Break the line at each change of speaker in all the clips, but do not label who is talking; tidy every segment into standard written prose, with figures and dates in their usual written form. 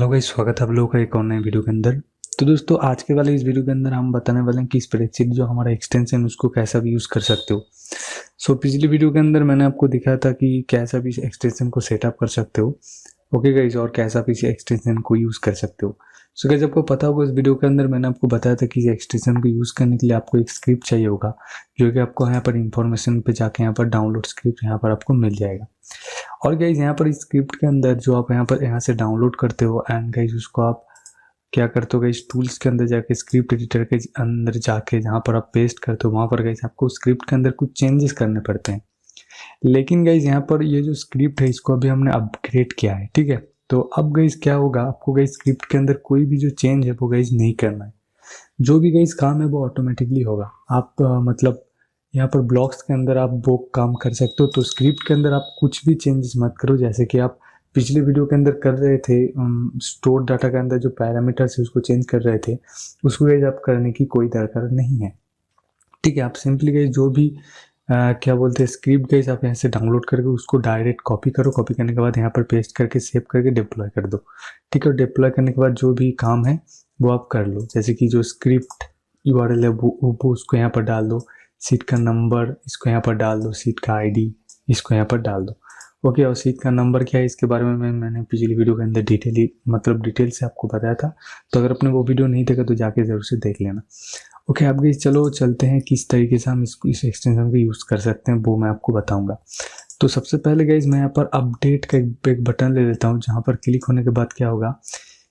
Hello guys, स्वागत है आप लोगों का एक और नए वीडियो के अंदर। तो दोस्तों, आज के वाले इस वीडियो के अंदर हम बताने वाले हैं कि स्प्रेडशीट जो हमारा एक्सटेंशन उसको कैसा भी यूज़ कर सकते हो। पिछली वीडियो के अंदर मैंने आपको दिखाया था कि कैसा भी इस एक्सटेंशन को सेटअप कर सकते हो। ओके गाइस, और कैसा भी इस एक्सटेंशन को यूज़ कर सकते हो। गाइस, आपको पता होगा इस वीडियो के अंदर मैंने आपको बताया था कि इस एक्सटेंशन को यूज़ करने के लिए आपको एक स्क्रिप्ट चाहिए होगा, जो कि आपको यहाँ पर इन्फॉर्मेशन पे जाके यहाँ पर डाउनलोड स्क्रिप्ट यहाँ पर आपको मिल जाएगा। और गाइस, यहाँ पर इस स्क्रिप्ट के अंदर जो आप यहाँ से डाउनलोड करते हो एंड गाइस उसको आप क्या करते हो गाइस, टूल्स के अंदर जाके स्क्रिप्ट एडिटर के अंदर जाके जहाँ पर आप पेस्ट करते हो वहाँ पर गाइस आपको स्क्रिप्ट के अंदर कुछ चेंजेस करने पड़ते हैं। लेकिन गाइस यहाँ पर ये जो स्क्रिप्ट है इसको अभी हमने अपग्रेड किया है, ठीक है। तो अब गाइस क्या होगा, आपको गाइस स्क्रिप्ट के अंदर कोई भी जो चेंज है वो गाइस नहीं करना है। जो भी गाइस काम है वो ऑटोमेटिकली होगा। आप मतलब यहाँ पर ब्लॉक्स के अंदर आप वो काम कर सकते हो। तो स्क्रिप्ट के अंदर आप कुछ भी चेंजेस मत करो, जैसे कि आप पिछले वीडियो के अंदर कर रहे थे, स्टोर डाटा के अंदर जो पैरामीटर्स है उसको चेंज कर रहे थे, उसको गाइस आप करने की कोई दरकार नहीं है, ठीक है। आप सिंपली गाइस जो भी क्या बोलते हैं स्क्रिप्ट गाइस आप यहाँ से डाउनलोड करके उसको डायरेक्ट कॉपी करो। कॉपी करने के बाद यहाँ पर पेस्ट करके सेव करके डिप्लॉय कर दो, ठीक है। डिप्लॉय करने के बाद जो भी काम है वो आप कर लो, जैसे कि जो स्क्रिप्ट URL है वो उसको यहाँ पर डाल दो, सीट का नंबर इसको यहाँ पर डाल दो, सीट का ID इसको यहाँ पर डाल दो, ओके। और सीट का नंबर क्या है इसके बारे में मैंने पिछली वीडियो के अंदर डिटेल से आपको बताया था। तो अगर आपने वो वीडियो नहीं देखा तो जाके जरूर से देख लेना, ओके। अब गाइस चलो चलते हैं किस तरीके से हम इस एक्सटेंशन को यूज़ कर सकते हैं वो मैं आपको बताऊंगा। तो सबसे पहले गाइस मैं यहाँ पर अपडेट का एक बटन ले लेता हूँ, जहाँ पर क्लिक होने के बाद क्या होगा,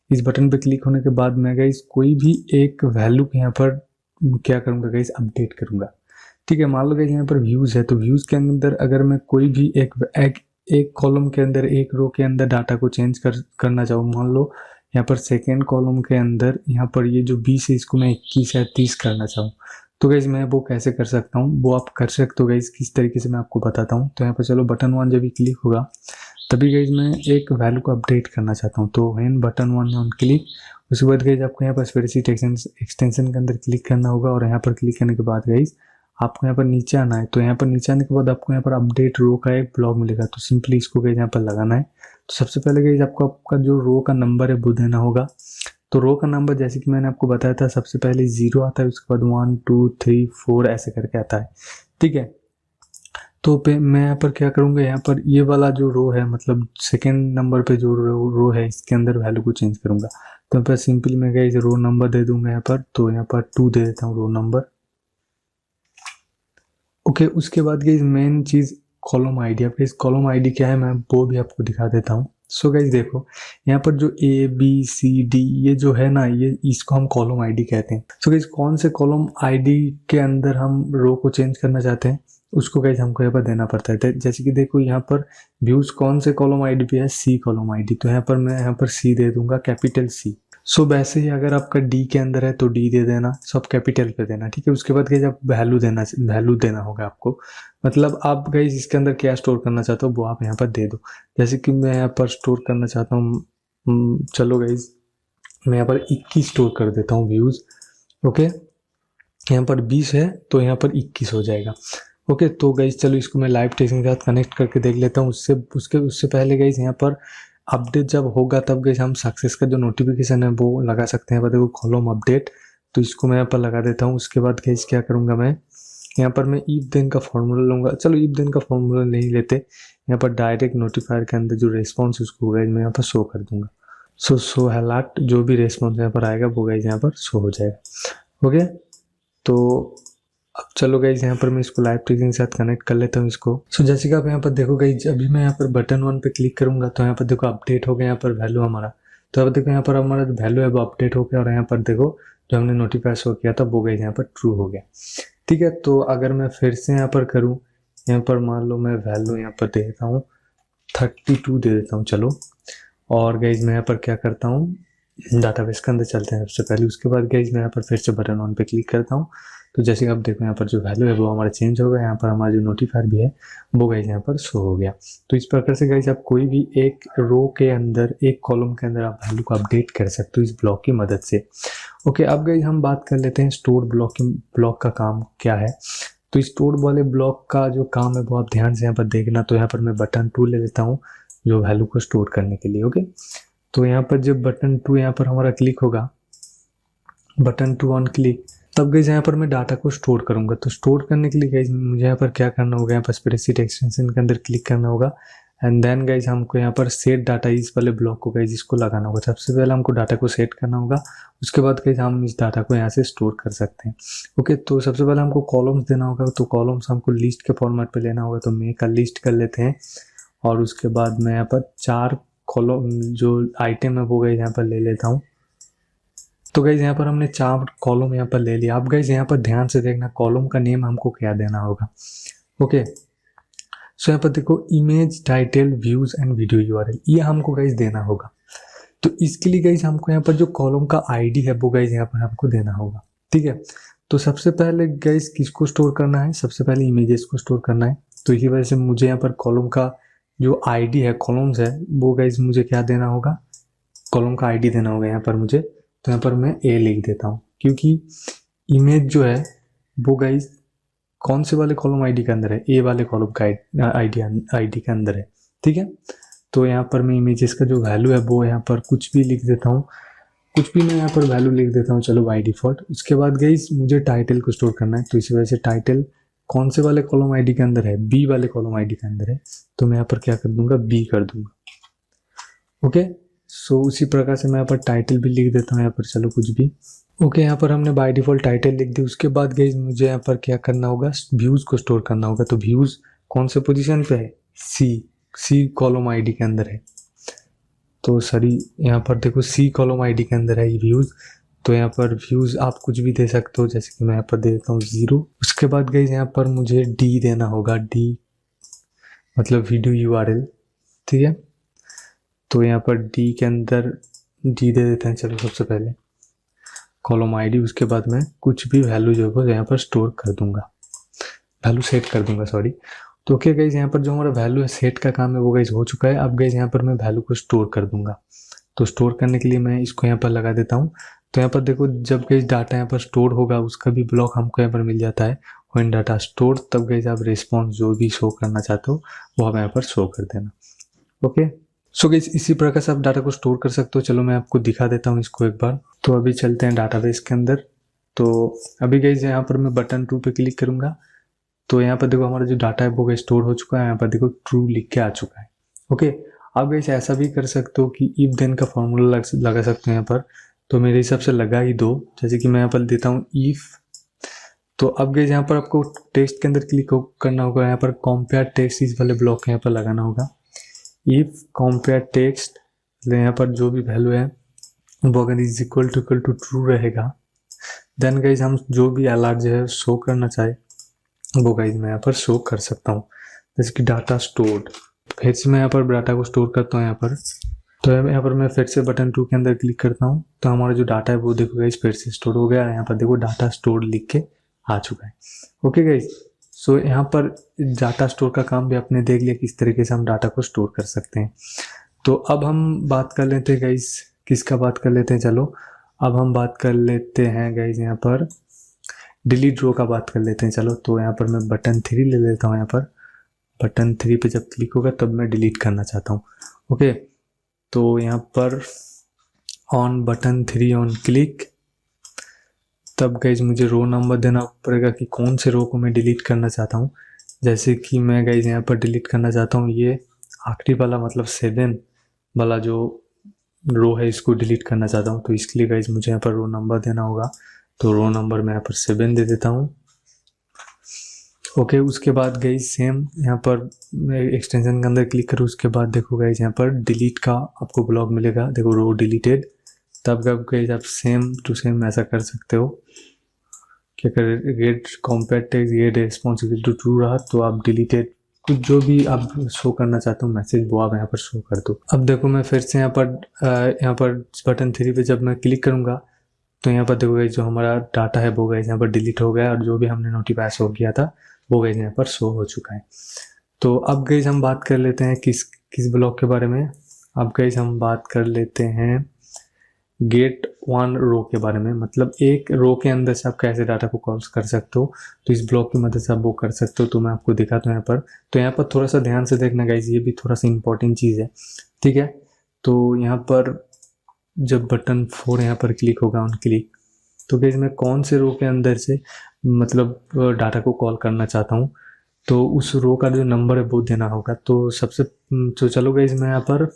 इस बटन पे क्लिक होने के बाद मैं गाइस कोई भी एक वैल्यू यहाँ पर क्या करूँगा गाइस, अपडेट करूँगा, ठीक है। मान लो गाइस यहाँ पर व्यूज़ है, तो व्यूज़ के अंदर अगर मैं कोई भी एक कॉलम के अंदर एक रो के अंदर डाटा को चेंज करना चाहूँ, मान लो यहाँ पर सेकेंड कॉलम के अंदर यहाँ पर ये जो 20 है इसको मैं 21 या 30 करना चाहूँ, तो गाइस मैं वो कैसे कर सकता हूँ वो आप कर सकते हो गाइस, किस तरीके से मैं आपको बताता हूँ। तो यहाँ पर चलो बटन 1 जब भी क्लिक होगा तभी गाइस मैं एक वैल्यू को अपडेट करना चाहता हूँ। तो व्हेन बटन 1 ऑन क्लिक, उसके बाद गाइस आपको यहाँ पर स्प्रेडशीट एक्सटेंशन के अंदर क्लिक करना होगा, और यहाँ पर क्लिक करने के बाद गाइस आपको यहाँ पर नीचे आना है। तो यहाँ पर नीचे आने के बाद आपको यहाँ पर अपडेट रो का एक ब्लॉक मिलेगा, तो सिंपली इसको गाइस यहाँ पर लगाना है। तो सबसे पहले गाइस आपको आपका जो रो का नंबर है वो देना होगा। तो रो का नंबर जैसे कि मैंने आपको बताया था, सबसे पहले 0 आता है, उसके बाद 1 2 3 4 ऐसे करके आता है, ठीक है। तो मैं यहाँ पर क्या करूँगा, यहाँ पर ये वाला जो रो है मतलब सेकेंड नंबर पे जो रो है इसके अंदर वैल्यू को चेंज करूँगा। तो यहाँ पर सिंपली मैं गाइस रो नंबर दे दूंगा यहाँ पर, तो यहाँ पर 2 दे देता हूँ रो नंबर, ओके। उसके बाद गाइस मेन चीज़ कॉलम आईडी। अब इस कॉलम आईडी क्या है मैं वो भी आपको दिखा देता हूँ। गाइस देखो यहाँ पर जो ABCD ये जो है ना, ये इसको हम कॉलम आईडी कहते हैं। गाइस कौन से कॉलम आईडी के अंदर हम रो को चेंज करना चाहते हैं उसको गाइस हमको यहाँ पर देना पड़ता है। जैसे कि देखो यहाँ पर व्यूज कौन से कॉलम आईडी पे है, C कॉलम आईडी, तो यहाँ पर मैं यहाँ पर C दे दूंगा, कैपिटल C। वैसे ही अगर आपका D के अंदर है तो D दे देना, सब कैपिटल पे देना, ठीक है। उसके बाद गाइस आप वैल्यू देना होगा आपको, मतलब आप गाइस इसके अंदर क्या स्टोर करना चाहते हो वो आप यहाँ पर दे दो। जैसे कि मैं यहाँ पर स्टोर करना चाहता हूँ, चलो गाइस मैं यहाँ पर 21 स्टोर कर देता हूँ व्यूज, ओके। यहाँ पर 20 है तो यहाँ पर 21 हो जाएगा, ओके। तो गाइस चलो इसको मैं लाइव टेस्टिंग के साथ कनेक्ट करके देख लेता हूँ। उससे पहले गाइस यहाँ पर अपडेट जब होगा तब गाइस हम सक्सेस का जो नोटिफिकेशन है वो लगा सकते हैं। देखो कॉलम अपडेट, तो इसको मैं यहाँ पर लगा देता हूँ। उसके बाद गाइस क्या करूँगा, मैं यहाँ पर मैं इफ देन का फॉर्मूला लूँगा। चलो इफ देन का फॉर्मूला नहीं लेते, यहाँ पर डायरेक्ट नोटिफायर के अंदर जो रेस्पॉन्स उसको गाइस मैं यहाँ पर शो कर दूंगा। शो हालात जो भी रेस्पॉन्स यहाँ पर आएगा वो गाइस यहाँ पर शो हो जाएगा, ओके। तो अब चलो गाइज यहाँ पर मैं इसको लाइव टेस्टिंग के साथ कनेक्ट कर लेता हूँ इसको। जैसे कि आप यहाँ पर देखो गाइज, अभी मैं यहाँ पर बटन 1 पे क्लिक करूंगा तो यहाँ पर देखो अपडेट हो गया यहाँ पर वैल्यू हमारा। तो अब देखो यहाँ पर हमारा जो वैल्यू है वो अपडेट हो गया, और यहाँ पर देखो जो हमने नोटिफाई शो किया था वो गाइज यहाँ पर ट्रू हो गया, ठीक है। तो अगर मैं फिर से यहाँ पर करूँ, यहाँ पर मान लो मैं वैल्यू यहाँ पर दे देता हूँ 32 दे देता हूँ, चलो। और गाइज मैं यहाँ पर क्या करता हूँ, डाटाबेस के अंदर चलते हैं सबसे पहले। उसके बाद गाइज मैं यहाँ पर फिर से बटन 1 पे क्लिक करता हूँ। तो जैसे कि आप देखो यहाँ पर जो वैल्यू है वो हमारा चेंज हो गया, यहाँ पर हमारा जो नोटिफायर भी है वो गाइज यहाँ पर शो हो गया। तो इस प्रकार से गाइज आप कोई भी एक रो के अंदर एक कॉलम के अंदर आप वैल्यू को अपडेट कर सकते हो इस ब्लॉक की मदद से, ओके। अब गाइज हम बात कर लेते हैं स्टोर ब्लॉक का काम क्या है। तो स्टोर वाले ब्लॉक का जो काम है वो आप ध्यान से यहाँ पर देखना। तो यहाँ पर मैं बटन 2 ले लेता हूँ जो वैल्यू को स्टोर करने के लिए, ओके। तो यहाँ पर जब बटन 2 यहाँ पर हमारा क्लिक होगा, बटन 2 ऑन क्लिक, तब गाइस यहाँ पर मैं डाटा को स्टोर करूंगा। तो स्टोर करने के लिए गाइस मुझे यहाँ पर क्या करना होगा, यहाँ पर स्प्रेडशीट एक्सटेंशन के अंदर क्लिक करना होगा एंड देन गाइस हमको यहाँ पर सेट डाटा इस वाले ब्लॉक को गाइस इसको लगाना होगा। सबसे पहले हमको डाटा को सेट करना होगा, उसके बाद गाइस हम इस डाटा को यहाँ से स्टोर कर सकते हैं। ओके, तो सबसे पहले हमको कॉलम्स देना होगा। तो कॉलम्स हमको लिस्ट के फॉर्मेट पे लेना होगा, तो मैं का लिस्ट कर लेते हैं और उसके बाद मैं यहाँ पर 4 कॉलम जो आइटम है वो गाइस यहाँ पर ले लेता हूँ। तो गाइज यहाँ पर हमने 4 कॉलम यहाँ पर ले लिया। अब गाइज यहाँ पर ध्यान से देखना कॉलम का नेम हमको क्या देना होगा। ओके, सो यहाँ पर देखो image, title, views and video URL, ये हमको गाइज देना होगा। तो इसके लिए गाइज हमको यहाँ पर जो कॉलम का आईडी है वो गाइज यहाँ पर हमको देना होगा। ठीक है, तो सबसे पहले गाइज किसको स्टोर करना है, सबसे पहले इमेजेस को स्टोर करना है। तो इसी वजह से मुझे यहाँ पर कॉलम का जो आईडी है, कॉलम्स है, वो गाइज मुझे क्या देना होगा, कॉलम का आईडी देना होगा यहाँ पर मुझे। तो यहाँ पर मैं ए लिख देता हूँ, क्योंकि इमेज जो है वो गाइज कौन से वाले कॉलम आईडी के अंदर है, ए वाले कॉलम का आईडी के अंदर है। ठीक है, तो यहाँ पर मैं इमेजेस का जो वैल्यू है वो यहाँ पर कुछ भी लिख देता हूँ, कुछ भी मैं यहाँ पर वैल्यू लिख देता हूँ, चलो बाय डिफॉल्ट। उसके बाद गाइज मुझे टाइटल को स्टोर करना है, तो इसी वजह से टाइटल कौन से वाले कॉलम आईडी के अंदर है, बी वाले कॉलम आईडी के अंदर है। तो मैं यहाँ पर क्या कर दूंगा, बी कर दूंगा। ओके, सो उसी प्रकार से मैं यहाँ पर टाइटल भी लिख देता हूँ यहाँ पर, चलो कुछ भी। ओके, यहाँ पर हमने बाय डिफॉल्ट टाइटल लिख दी। उसके बाद गाइज मुझे यहाँ पर क्या करना होगा, व्यूज को स्टोर करना होगा। तो व्यूज कौन से पोजीशन पे है, सी कॉलम आईडी के अंदर है। तो सॉरी, यहाँ पर देखो सी कॉलम आईडी के अंदर है ये व्यूज। तो यहाँ पर व्यूज आप कुछ भी दे सकते हो, जैसे कि मैं यहाँ पर दे देता हूँ 0। उसके बाद गाइज यहाँ पर मुझे डी देना होगा, डी मतलब वीडियो यूआरएल। ठीक है, तो यहाँ पर डी के अंदर डी दे देते हैं, चलो सबसे पहले कॉलम आईडी। उसके बाद मैं कुछ भी वैल्यू जो है यहाँ पर स्टोर कर दूंगा, वैल्यू सेट कर दूंगा, सॉरी। तो ओके गाइज, यहाँ पर जो हमारा वैल्यू है सेट का काम है वो गाइज हो चुका है। अब गाइज यहाँ पर मैं वैल्यू को स्टोर कर दूंगा। तो स्टोर करने के लिए मैं इसको यहाँ पर लगा देता हूँ। तो यहाँ पर देखो जब गाइज डाटा यहाँ पर स्टोर होगा उसका भी ब्लॉक हमको यहाँ पर मिल जाता है, व्हेन डाटा स्टोर। तब गाइज आप रिस्पॉन्स जो भी शो करना चाहते हो वो आप यहाँ पर शो कर देना। ओके, सो गाइस इसी प्रकार से आप डाटा को स्टोर कर सकते हो। चलो मैं आपको दिखा देता हूँ इसको एक बार। तो अभी चलते हैं डाटाबेस के अंदर। तो अभी गाइस यहाँ पर मैं बटन 2 पे क्लिक करूंगा, तो यहाँ पर देखो हमारा जो डाटा है वो स्टोर हो चुका है। यहाँ पर देखो ट्रू लिख के आ चुका है। ओके, आप गाइस ऐसा भी कर सकते हो कि इफ देन का फॉर्मूला लगा सकते हो यहाँ पर। तो मेरे हिसाब से लगा ही दो, जैसे कि मैं यहाँ पर देता हूँ इफ। तो अब गाइस यहाँ पर आपको टेक्स्ट के अंदर क्लिक करना होगा, यहाँ पर कंपेयर टेक्स्ट इस वाले ब्लॉक यहाँ पर लगाना होगा। इफ कंपेयर टेक्स्ट, यहाँ पर जो भी वैल्यू है वो अगर इज इक्वल टू ट्रू रहेगा, देन गाइज हम जो भी अलर्ट जो है शो करना चाहे वो गाइज मैं यहाँ पर शो कर सकता हूँ। जैसे कि डाटा स्टोर्ड, फिर से मैं यहाँ पर डाटा को स्टोर करता हूँ यहाँ पर। तो यहाँ पर मैं फिर से बटन 2 के अंदर क्लिक करता हूँ, तो हमारा जो डाटा है वो देखो गाइज फिर से स्टोर हो गया। यहाँ पर देखो डाटा स्टोर्ड लिख के आ चुका है। ओके गाइज, सो यहाँ पर डाटा स्टोर का काम भी आपने देख लिया किस तरीके से हम डाटा को स्टोर कर सकते हैं। तो अब हम बात कर लेते हैं गाइज, किसका बात कर लेते हैं, चलो अब हम बात कर लेते हैं गाइज यहाँ पर डिलीट रो का बात कर लेते हैं। चलो, तो यहाँ पर मैं बटन 3 ले लेता हूँ। यहाँ पर बटन 3 पे जब क्लिक होगा तब मैं डिलीट करना चाहता हूँ। ओके, तो यहाँ पर ऑन बटन 3 ऑन क्लिक, तब गाइज मुझे रो नंबर देना पड़ेगा कि कौन से रो को मैं डिलीट करना चाहता हूँ। जैसे कि मैं गाइज यहाँ पर डिलीट करना चाहता हूँ ये आखिरी वाला, मतलब 7 वाला जो रो है इसको डिलीट करना चाहता हूँ। तो इसके लिए गाइज मुझे यहाँ पर रो नंबर देना होगा। तो रो नंबर मैं यहाँ पर 7 दे देता हूँ। ओके, उसके बाद गाइज सेम यहाँ पर एक्सटेंशन के अंदर क्लिक करूँ, उसके बाद देखो गाइज यहाँ पर डिलीट का आपको ब्लॉक मिलेगा, देखो रो डिलीटेड। तब गाइज आप सेम टू सेम ऐसा कर सकते हो, क्या कर get compare text get responsible to true रहा तो आप डिलीटेड कुछ जो भी आप शो करना चाहते हो मैसेज वो आप यहाँ पर शो कर दो। अब देखो मैं फिर से यहाँ पर बटन 3 पे जब मैं क्लिक करूँगा तो यहाँ पर देखो जो हमारा डाटा है वो गाइज यहाँ पर डिलीट हो गया और जो भी हमने नोटिफाई शो किया था वो गाइज यहाँ पर शो हो चुका है। तो अब गाइज हम बात कर लेते हैं किस ब्लॉक के बारे में। अब गाइज हम बात कर लेते हैं गेट 1 रो के बारे में, मतलब एक रो के अंदर से आप कैसे डाटा को कॉल कर सकते हो। तो इस ब्लॉक की मदद से आप वो कर सकते हो। तो मैं आपको दिखाता हूँ यहाँ पर। तो यहाँ पर थोड़ा सा ध्यान से देखना गाइज, ये भी थोड़ा सा इंपॉर्टेंट चीज़ है, ठीक है। तो यहाँ पर जब बटन 4 यहाँ पर क्लिक होगा ऑन क्लिक, तो गाइज मैं कौन से रो के अंदर से मतलब डाटा को कॉल करना चाहता हूँ, तो उस रो का जो नंबर है वो देना होगा। तो चलो गाइज मैं यहाँ पर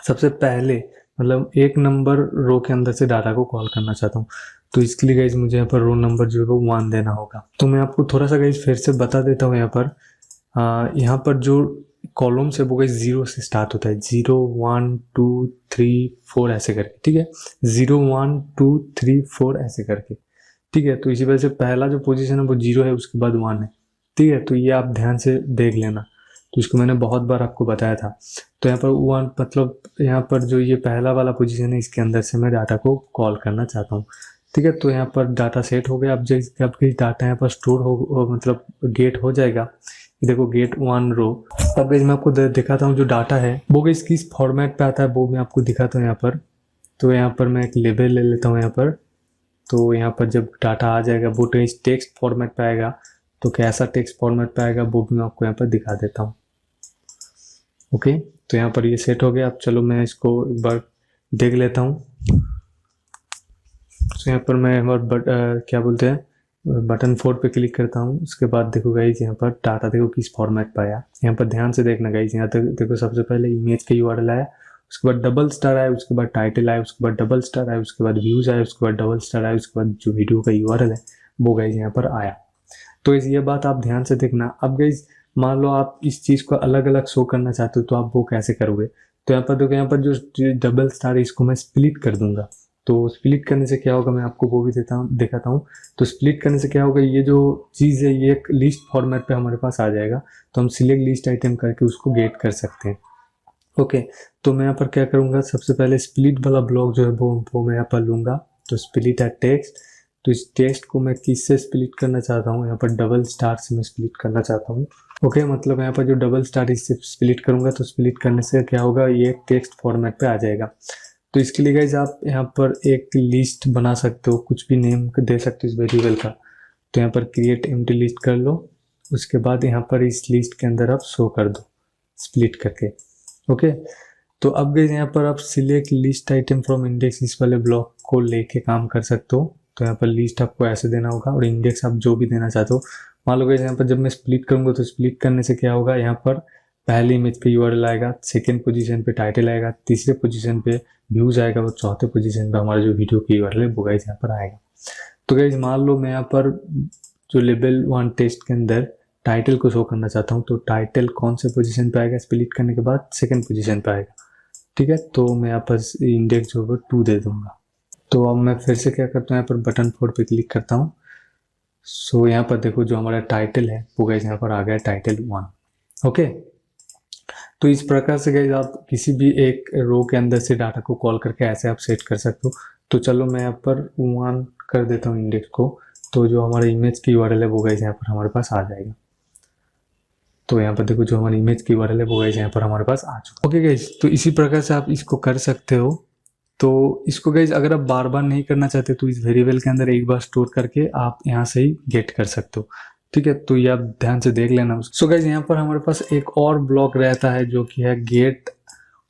सबसे पहले मतलब एक नंबर रो के अंदर से डाटा को कॉल करना चाहता हूँ। तो इसके लिए गाइज मुझे यहाँ पर रो नंबर जो है वो 1 देना होगा। तो मैं आपको थोड़ा सा गाइज फिर से बता देता हूँ। यहाँ पर जो कॉलम्स है वो गाइज 0 से स्टार्ट होता है, 0 1 2 3 4 ऐसे करके, ठीक है, 0 1 2 3 4 ऐसे करके, ठीक है। तो इसी वजह से पहला जो पोजीशन है वो 0 है, उसके बाद 1 है, ठीक है। तो ये आप ध्यान से देख लेना। तो इसको मैंने बहुत बार आपको बताया था। तो यहाँ पर 1 मतलब यहाँ पर जो ये पहला वाला पोजीशन है, इसके अंदर से मैं डाटा को कॉल करना चाहता हूँ, ठीक है। तो यहाँ पर डाटा सेट हो गया। अब जब आपकी डाटा यहाँ पर स्टोर हो मतलब गेट हो जाएगा, देखो गेट 1 रो। अब गाइस मैं आपको दिखाता हूँ जो डाटा है वो गाइस किस फॉर्मेट पे आता है वो मैं आपको दिखाता हूँ यहाँ पर। तो यहाँ पर मैं एक लेबल ले लेता हूँ यहाँ पर। तो यहाँ पर जब डाटा आ जाएगा वो टेक्स्ट फॉर्मेट पे आएगा। तो कैसा टेक्स्ट फॉर्मेट पे आएगा वो भी मैं आपको यहाँ पर दिखा देता हूँ। ओके, तो यहाँ पर ये सेट हो गया। अब चलो मैं इसको एक बार देख लेता हूँ। तो यहाँ पर मैं क्या बोलते हैं बटन 4 पे क्लिक करता हूँ। उसके बाद देखो गाइज यहाँ पर डाटा देखो किस फॉर्मेट पे आया। यहाँ पर ध्यान से देखना गाइज। यहाँ तक देखो सबसे पहले इमेज का यूआरएल आया, उसके बाद डबल स्टार आया, उसके बाद टाइटल आया, उसके बाद डबल स्टार आया, उसके बाद व्यूज आया, उसके बाद डबल स्टार आया, उसके बाद जो वीडियो का यूआरएल है वो गाइज यहाँ पर आया। तो ये बात आप ध्यान से देखना। अब गाइज मान लो आप इस चीज़ को अलग अलग शो करना चाहते हो तो आप वो कैसे करोगे। तो यहाँ पर देखो यहाँ पर जो डबल स्टार है इसको मैं स्प्लिट कर दूंगा। तो स्प्लिट करने से क्या होगा मैं आपको वो भी दिखाता हूँ। तो स्प्लिट करने से क्या होगा, ये जो चीज़ है ये एक लिस्ट फॉर्मेट पे हमारे पास आ जाएगा। तो हम सिलेक्ट लिस्ट आइटम करके उसको गेट कर सकते हैं। ओके, तो मैं यहाँ पर क्या करूँगा, सबसे पहले स्प्लिट वाला ब्लॉक जो है वो मैं यहाँ पर लूँगा। तो स्प्लिट है टेक्स्ट। तो इस टेक्स्ट को मैं किससे स्प्लिट करना चाहता हूँ, यहाँ पर डबल स्टार से मैं स्प्लिट करना चाहता हूँ। ओके, मतलब यहाँ पर जो डबल स्टार इससे स्प्लिट करूँगा तो स्प्लिट करने से क्या होगा, ये टेक्स्ट फॉर्मेट पे आ जाएगा। तो इसके लिए गाइज आप यहाँ पर एक लिस्ट बना सकते हो, कुछ भी नेम दे सकते हो इस वेरिएबल का। तो यहाँ पर क्रिएट एम्प्टी लिस्ट कर लो। उसके बाद यहाँ पर इस लिस्ट के अंदर आप शो कर दो स्प्लिट करके। ओके, तो अब गाइज यहाँ पर आप select list item from index इस वाले ब्लॉक को लेके काम कर सकते हो। तो यहाँ पर लिस्ट आपको ऐसे देना होगा और इंडेक्स आप जो भी देना चाहते हो। मान लो गाइज यहाँ पर जब मैं स्प्लिट करूँगा तो स्प्लिट करने से क्या होगा, यहाँ पर पहले इमेज पे यूआरएल आएगा, सेकंड पोजीशन पे टाइटल आएगा, तीसरे पोजीशन पे व्यूज आएगा और चौथे पोजीशन पे हमारा जो वीडियो की यूआरएल है वो गाइज यहाँ पर आएगा। तो गाइज मान लो मैं यहाँ पर जो लेवल 1 टेस्ट के अंदर टाइटल को शो करना चाहता हूँ। तो टाइटल कौन से पोजीशन पे आएगा, स्प्लिट करने के बाद सेकंड पोजीशन पे आएगा, ठीक है। तो मैं यहाँ पर इंडेक्स जो है 2 दे दूंगा। तो अब मैं फिर से क्या करता हूँ, यहाँ पर बटन 4 पे क्लिक करता हूँ। सो यहाँ पर देखो जो हमारा टाइटल है वो गाइज यहाँ पर आ गया टाइटल 1। ओके, तो इस प्रकार से गाइज आप किसी भी एक रो के अंदर से डाटा को कॉल करके ऐसे आप सेट कर सकते हो। तो चलो मैं यहाँ पर 1 कर देता हूँ इंडेक्स को। तो जो हमारा इमेज की यूआरएल है वो गाइज यहाँ पर हमारे पास आ जाएगा। तो यहाँ पर देखो जो हमारी इमेज की यूआरएल है वो गाइज यहाँ पर हमारे पास आ चुका। ओके गाइज, तो इसी प्रकार से आप इसको कर सकते हो। तो इसको गाइज अगर आप बार बार नहीं करना चाहते तो इस वेरिएबल के अंदर एक बार स्टोर करके आप यहाँ से ही गेट कर सकते हो, ठीक है। तो ये आप ध्यान से देख लेना। सो गाइज यहाँ पर हमारे पास एक और ब्लॉक रहता है जो कि है गेट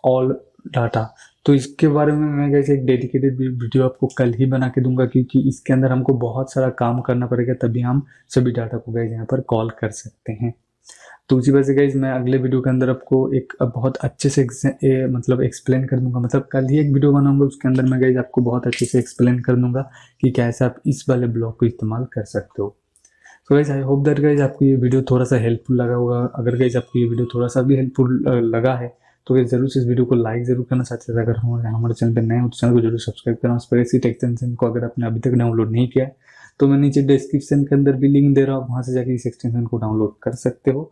ऑल डाटा। तो इसके बारे में मैं गाइज एक डेडिकेटेड वीडियो आपको कल ही बना के दूंगा, क्योंकि इसके अंदर हमको बहुत सारा काम करना पड़ेगा तभी हम सभी डाटा को गाइज यहाँ पर कॉल कर सकते हैं। तो उसी वजह से गाइज मैं अगले वीडियो के अंदर आपको एक बहुत अच्छे से मतलब एक्सप्लेन कर दूंगा। मतलब कल ही एक वीडियो बनाऊंगा उसके अंदर मैं गाइज आपको बहुत अच्छे से एक्सप्लेन कर दूंगा कि कैसे आप इस वाले ब्लॉक को इस्तेमाल कर सकते हो। तो guys I hope that guys आपको ये वीडियो थोड़ा सा हेल्पफुल लगा होगा। अगर गाइज आपको ये वीडियो थोड़ा सा भी हेल्पफुल लगा है तो गाइज जरूर से इस वीडियो को लाइक जरूर करना। साथ ही अगर हमारे चैनल पर नए हो तो चैनल को जरूर सब्सक्राइब करना। स्प्रेडशीट एक्सटेंशन को अगर आपने अभी तक डाउनलोड नहीं किया है तो मैं नीचे डिस्क्रिप्शन के अंदर भी लिंक दे रहा हूँ, वहाँ से जाकर इस एक्सटेंशन को डाउनलोड कर सकते हो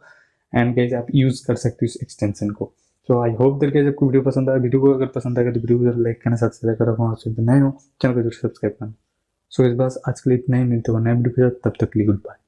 एंड गाइज आप यूज कर सकते हो इस एक्सटेंशन को। तो आई होप दैट गाइज आपको वीडियो पसंद आया। वीडियो को अगर पसंद आएगा तो वीडियो को लाइक करना, साथ ही अगर आप हमारे चैनल पर नए हो चैनल को जरूर सब्सक्राइब करना। सो इस बार आज के लिए इतना ही, मिलते हो नए वीडियो के साथ, तब तक के लिए गुड बाय।